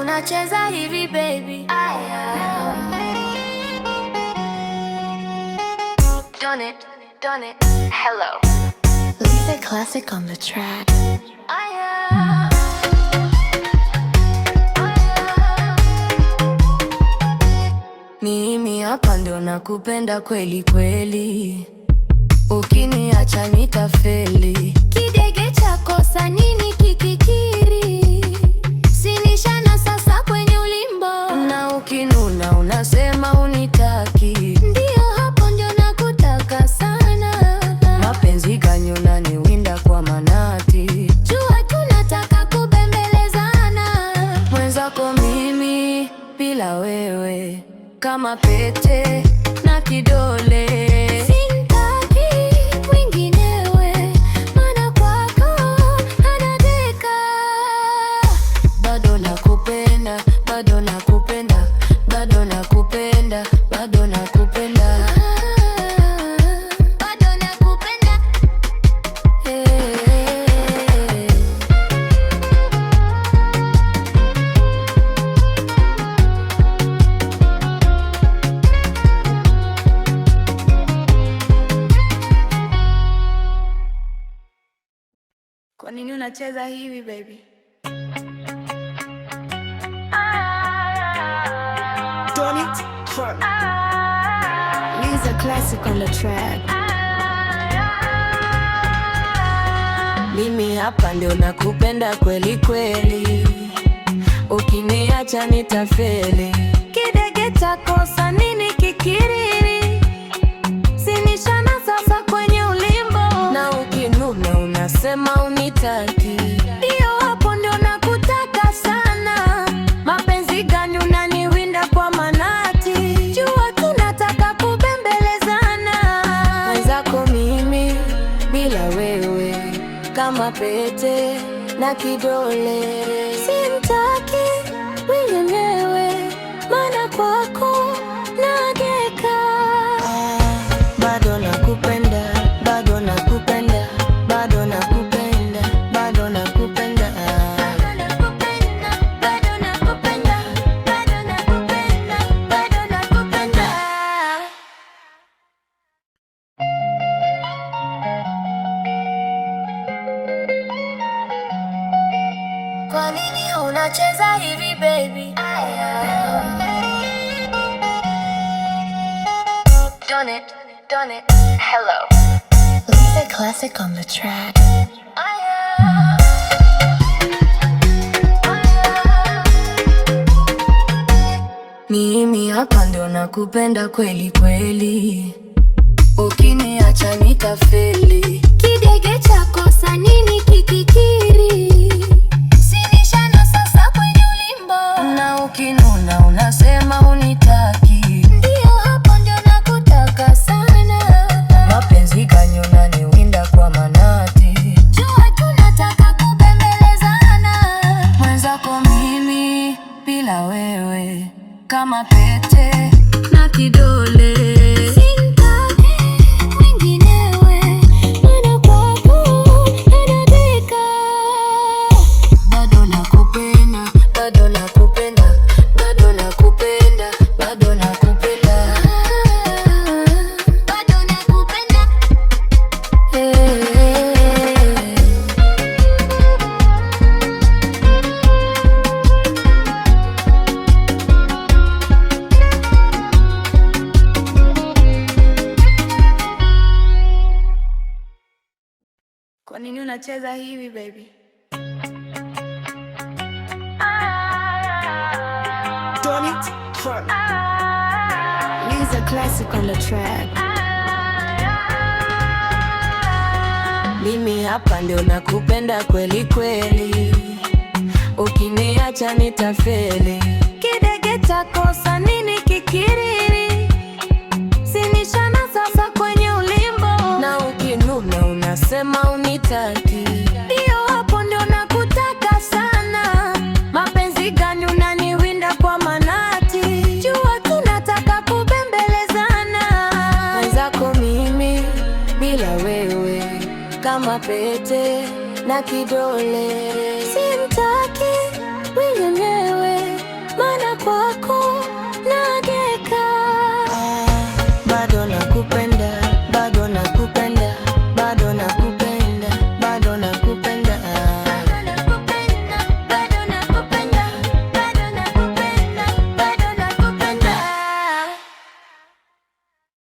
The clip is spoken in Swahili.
unacheza hivi baby? Done it, hello. Lisa Classic on the track. Mimi hapa ndio nakupenda kweli kweli, ukiniacha nitafeli. Kidege chako sa nini kikikiri, sinishana sasa kwenye ulimbo. Na ukinuna unasema unitaki, ndio hapo ndio nakutaka sana. Mapenzi ganyo unaniwinda kwa manati, jua tunataka kubembelezana. Mwenzako mimi bila wewe kama pete na kidole. Sintaki mwinginewe, maana kwako anadeka. Bado nakupenda, bado nakupenda, bado nakupenda, bado nakupenda, bado nakupenda. Kwa nini unacheza hivi baby? Done it. Lisa Classic on the track. Mimi hapa ndio nakupenda kweli kweli, ukiniacha nitafeli. Kidege chako sa nini kikiriri, sinishana sasa kwenye ulimbo. Na ukinuna unasema unitaki, ndio hapo ndio nakutaka sana. Mapenzi gani unaniwinda kwa manati, jua tunataka kubembelezana. Mwenzako mimi bila wewe kama pete na kidole. Simtaki mwinginewe, maana kwako nadeka. Bado nakupenda, bado nakupenda, bado nakupenda, bado nakupenda, bado nakupenda, bado nakupenda, bado nakupenda, bado nakupenda. Kwa nini unacheza hivi baby? Done it, hello. Lisa Classic on the track. Mimi hapa ndio nakupenda kweli kweli, ukiniacha nitafeli. Kidege chako sa nini kikikiri, sinishana sasa kwenye ulimbo. Na ukinuna unasema unitaki, ndio hapo ndio nakutaka sana. Mapenzi ganyo unaniwinda kwa manati, jua tunataka kubembelezana. Mwenzako mimi bila wewe kama pete na kidole. Sintaki mwinginewe, maana kwako anadeka. Bado nakupenda, bado nakupenda, bado nakupenda, bado nakupenda, bado nakupenda. Kwa nini unacheza hivi baby? Done it. Lisa Classic on the track. Mimi hapa ndio nakupenda kweli kweli, ukiniacha nitafeli. Kidege chako sa nini kikiriri, sinishana sasa kwenye ulimbo. Na ukinuna unasema unitaki, ndio hapo ndio nakutaka sana. Mapenzi gani unaniwinda kwa manati, jua tunataka kubembelezana. Mwenzako mimi bila wewe kama pete na kidole.